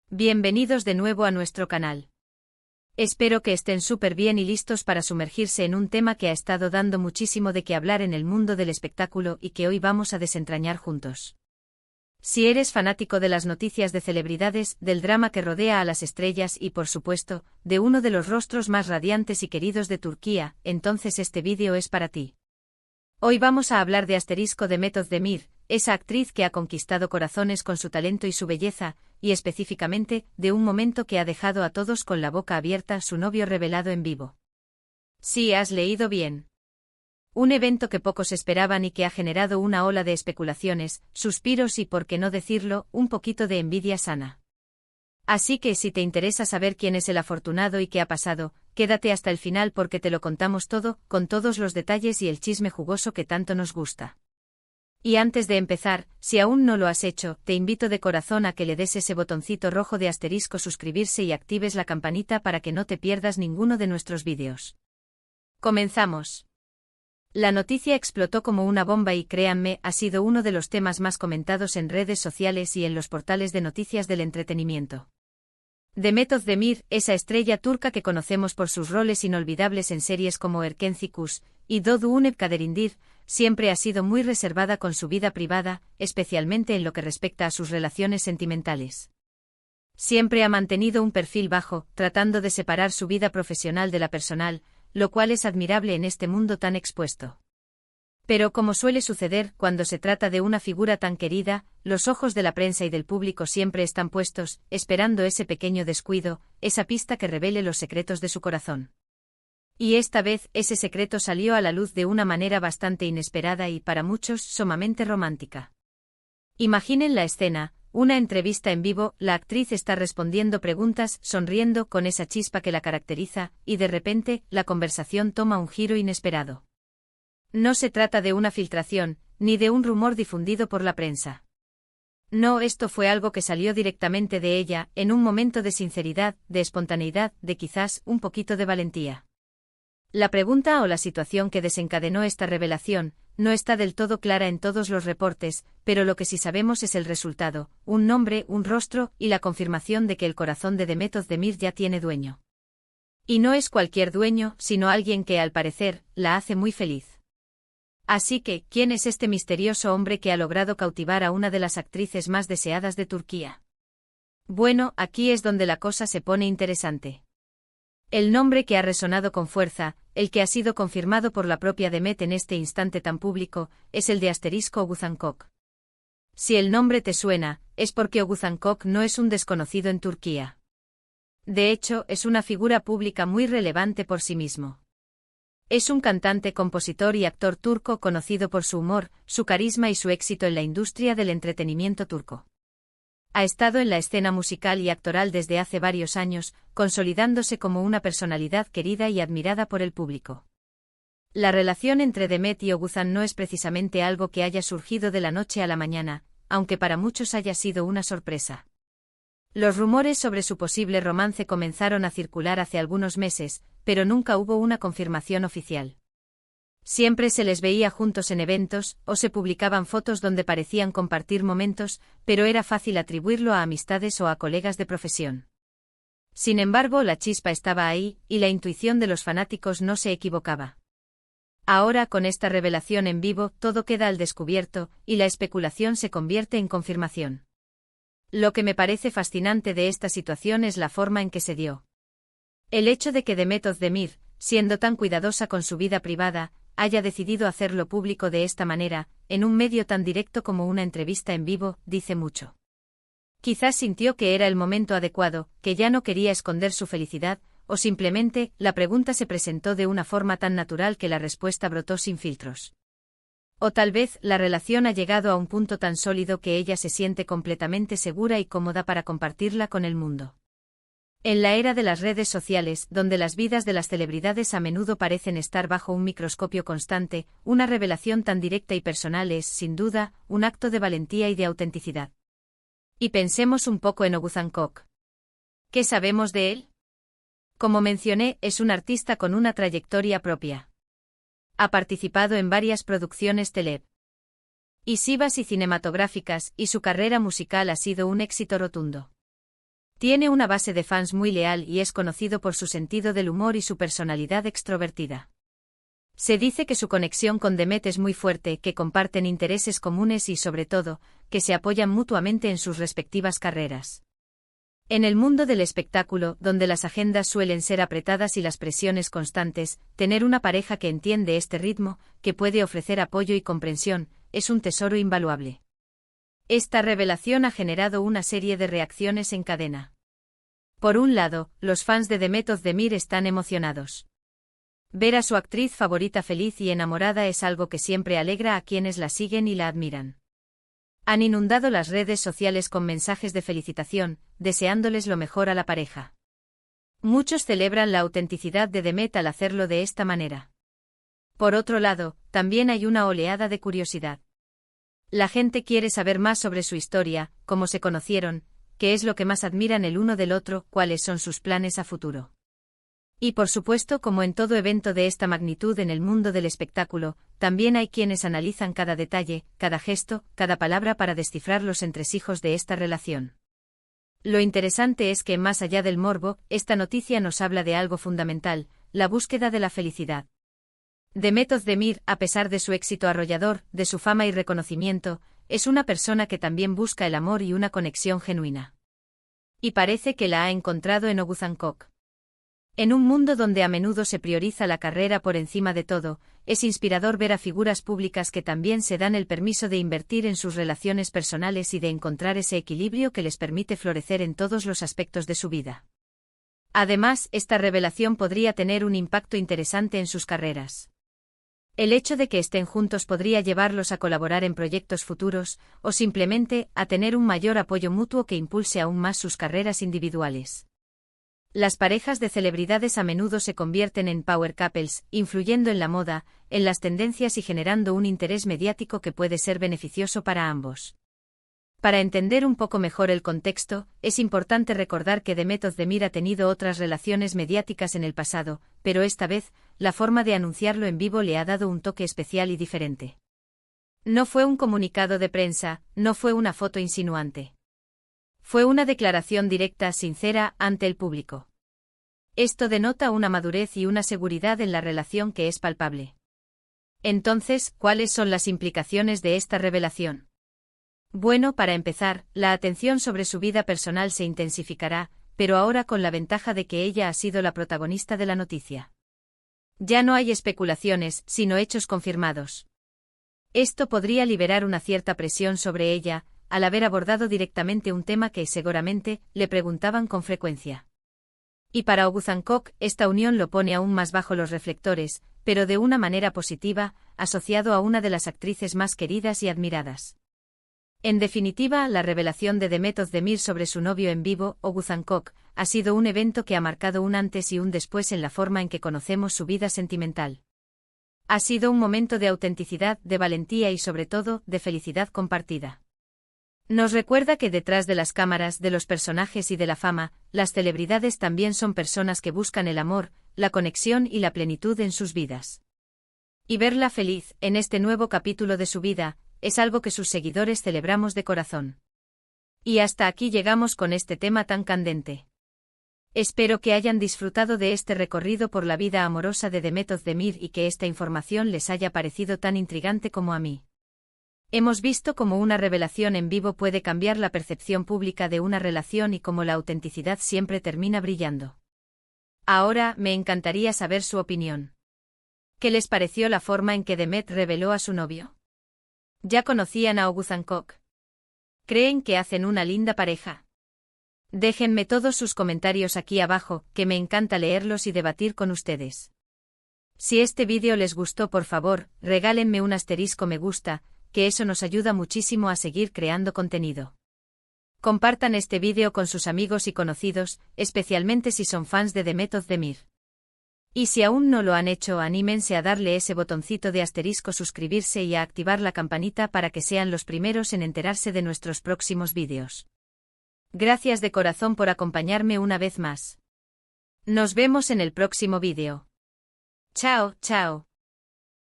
Bienvenidos de nuevo a nuestro canal. Espero que estén súper bien y listos para sumergirse en un tema que ha estado dando muchísimo de qué hablar en el mundo del espectáculo y que hoy vamos a desentrañar juntos. Si eres fanático de las noticias de celebridades, del drama que rodea a las estrellas y, por supuesto, de uno de los rostros más radiantes y queridos de Turquía, entonces este vídeo es para ti. Hoy vamos a hablar de Demet Özdemir, esa actriz que ha conquistado corazones con su talento y su belleza, y específicamente, de un momento que ha dejado a todos con la boca abierta: su novio revelado en vivo. Sí, has leído bien. Un evento que pocos esperaban y que ha generado una ola de especulaciones, suspiros y, por qué no decirlo, un poquito de envidia sana. Así que si te interesa saber quién es el afortunado y qué ha pasado, quédate hasta el final porque te lo contamos todo, con todos los detalles y el chisme jugoso que tanto nos gusta. Y antes de empezar, si aún no lo has hecho, te invito de corazón a que le des ese botoncito rojo de asterisco suscribirse y actives la campanita para que no te pierdas ninguno de nuestros vídeos. Comenzamos. La noticia explotó como una bomba y, créanme, ha sido uno de los temas más comentados en redes sociales y en los portales de noticias del entretenimiento. Demet Özdemir, esa estrella turca que conocemos por sus roles inolvidables en series como Erkenci Kuş y Doğduğun Kaderindir, siempre ha sido muy reservada con su vida privada, especialmente en lo que respecta a sus relaciones sentimentales. Siempre ha mantenido un perfil bajo, tratando de separar su vida profesional de la personal, lo cual es admirable en este mundo tan expuesto. Pero como suele suceder cuando se trata de una figura tan querida, los ojos de la prensa y del público siempre están puestos, esperando ese pequeño descuido, esa pista que revele los secretos de su corazón. Y esta vez ese secreto salió a la luz de una manera bastante inesperada y, para muchos, sumamente romántica. Imaginen la escena: una entrevista en vivo, la actriz está respondiendo preguntas, sonriendo con esa chispa que la caracteriza, y de repente, la conversación toma un giro inesperado. No se trata de una filtración, ni de un rumor difundido por la prensa. No, esto fue algo que salió directamente de ella, en un momento de sinceridad, de espontaneidad, de quizás un poquito de valentía. La pregunta o la situación que desencadenó esta revelación no está del todo clara en todos los reportes, pero lo que sí sabemos es el resultado: un nombre, un rostro y la confirmación de que el corazón de Demet Özdemir ya tiene dueño. Y no es cualquier dueño, sino alguien que, al parecer, la hace muy feliz. Así que, ¿quién es este misterioso hombre que ha logrado cautivar a una de las actrices más deseadas de Turquía? Bueno, aquí es donde la cosa se pone interesante. El nombre que ha resonado con fuerza, el que ha sido confirmado por la propia Demet en este instante tan público, es el de Oguzhan Koç. Si el nombre te suena, es porque Oguzhan Koç no es un desconocido en Turquía. De hecho, es una figura pública muy relevante por sí mismo. Es un cantante, compositor y actor turco conocido por su humor, su carisma y su éxito en la industria del entretenimiento turco. Ha estado en la escena musical y actoral desde hace varios años, consolidándose como una personalidad querida y admirada por el público. La relación entre Demet y Oguzhan no es precisamente algo que haya surgido de la noche a la mañana, aunque para muchos haya sido una sorpresa. Los rumores sobre su posible romance comenzaron a circular hace algunos meses, pero nunca hubo una confirmación oficial. Siempre se les veía juntos en eventos, o se publicaban fotos donde parecían compartir momentos, pero era fácil atribuirlo a amistades o a colegas de profesión. Sin embargo, la chispa estaba ahí, y la intuición de los fanáticos no se equivocaba. Ahora, con esta revelación en vivo, todo queda al descubierto, y la especulación se convierte en confirmación. Lo que me parece fascinante de esta situación es la forma en que se dio. El hecho de que Demet Özdemir, siendo tan cuidadosa con su vida privada, haya decidido hacerlo público de esta manera, en un medio tan directo como una entrevista en vivo, dice mucho. Quizás sintió que era el momento adecuado, que ya no quería esconder su felicidad, o simplemente, la pregunta se presentó de una forma tan natural que la respuesta brotó sin filtros. O tal vez, la relación ha llegado a un punto tan sólido que ella se siente completamente segura y cómoda para compartirla con el mundo. En la era de las redes sociales, donde las vidas de las celebridades a menudo parecen estar bajo un microscopio constante, una revelación tan directa y personal es, sin duda, un acto de valentía y de autenticidad. Y pensemos un poco en Oguzhan Koç. ¿Qué sabemos de él? Como mencioné, es un artista con una trayectoria propia. Ha participado en varias producciones televisivas y cinematográficas, y su carrera musical ha sido un éxito rotundo. Tiene una base de fans muy leal y es conocido por su sentido del humor y su personalidad extrovertida. Se dice que su conexión con Demet es muy fuerte, que comparten intereses comunes y, sobre todo, que se apoyan mutuamente en sus respectivas carreras. En el mundo del espectáculo, donde las agendas suelen ser apretadas y las presiones constantes, tener una pareja que entiende este ritmo, que puede ofrecer apoyo y comprensión, es un tesoro invaluable. Esta revelación ha generado una serie de reacciones en cadena. Por un lado, los fans de Demet Özdemir están emocionados. Ver a su actriz favorita feliz y enamorada es algo que siempre alegra a quienes la siguen y la admiran. Han inundado las redes sociales con mensajes de felicitación, deseándoles lo mejor a la pareja. Muchos celebran la autenticidad de Demet al hacerlo de esta manera. Por otro lado, también hay una oleada de curiosidad. La gente quiere saber más sobre su historia, cómo se conocieron, qué es lo que más admiran el uno del otro, cuáles son sus planes a futuro. Y por supuesto, como en todo evento de esta magnitud en el mundo del espectáculo, también hay quienes analizan cada detalle, cada gesto, cada palabra para descifrar los entresijos de esta relación. Lo interesante es que, más allá del morbo, esta noticia nos habla de algo fundamental, la búsqueda de la felicidad. Demet Özdemir, a pesar de su éxito arrollador, de su fama y reconocimiento, es una persona que también busca el amor y una conexión genuina. Y parece que la ha encontrado en Oğuzhan Koç. En un mundo donde a menudo se prioriza la carrera por encima de todo, es inspirador ver a figuras públicas que también se dan el permiso de invertir en sus relaciones personales y de encontrar ese equilibrio que les permite florecer en todos los aspectos de su vida. Además, esta revelación podría tener un impacto interesante en sus carreras. El hecho de que estén juntos podría llevarlos a colaborar en proyectos futuros, o simplemente a tener un mayor apoyo mutuo que impulse aún más sus carreras individuales. Las parejas de celebridades a menudo se convierten en power couples, influyendo en la moda, en las tendencias y generando un interés mediático que puede ser beneficioso para ambos. Para entender un poco mejor el contexto, es importante recordar que Demet Özdemir ha tenido otras relaciones mediáticas en el pasado, pero esta vez, la forma de anunciarlo en vivo le ha dado un toque especial y diferente. No fue un comunicado de prensa, no fue una foto insinuante. Fue una declaración directa, sincera, ante el público. Esto denota una madurez y una seguridad en la relación que es palpable. Entonces, ¿cuáles son las implicaciones de esta revelación? Bueno, para empezar, la atención sobre su vida personal se intensificará, pero ahora con la ventaja de que ella ha sido la protagonista de la noticia. Ya no hay especulaciones, sino hechos confirmados. Esto podría liberar una cierta presión sobre ella, al haber abordado directamente un tema que seguramente le preguntaban con frecuencia. Y para Oğuzhan Koç, esta unión lo pone aún más bajo los reflectores, pero de una manera positiva, asociado a una de las actrices más queridas y admiradas. En definitiva, la revelación de Demet Özdemir sobre su novio en vivo, Oğuzhan Koç, ha sido un evento que ha marcado un antes y un después en la forma en que conocemos su vida sentimental. Ha sido un momento de autenticidad, de valentía y sobre todo, de felicidad compartida. Nos recuerda que detrás de las cámaras, de los personajes y de la fama, las celebridades también son personas que buscan el amor, la conexión y la plenitud en sus vidas. Y verla feliz, en este nuevo capítulo de su vida, es algo que sus seguidores celebramos de corazón. Y hasta aquí llegamos con este tema tan candente. Espero que hayan disfrutado de este recorrido por la vida amorosa de Demet Özdemir y que esta información les haya parecido tan intrigante como a mí. Hemos visto cómo una revelación en vivo puede cambiar la percepción pública de una relación y cómo la autenticidad siempre termina brillando. Ahora, me encantaría saber su opinión. ¿Qué les pareció la forma en que Demet reveló a su novio? ¿Ya conocían a Oğuzhan Koç? ¿Creen que hacen una linda pareja? Déjenme todos sus comentarios aquí abajo, que me encanta leerlos y debatir con ustedes. Si este vídeo les gustó, por favor, regálenme un asterisco me gusta, que eso nos ayuda muchísimo a seguir creando contenido. Compartan este vídeo con sus amigos y conocidos, especialmente si son fans de Demet Özdemir. Y si aún no lo han hecho, anímense a darle ese botoncito de asterisco suscribirse y a activar la campanita para que sean los primeros en enterarse de nuestros próximos vídeos. Gracias de corazón por acompañarme una vez más. Nos vemos en el próximo vídeo. Chao, chao.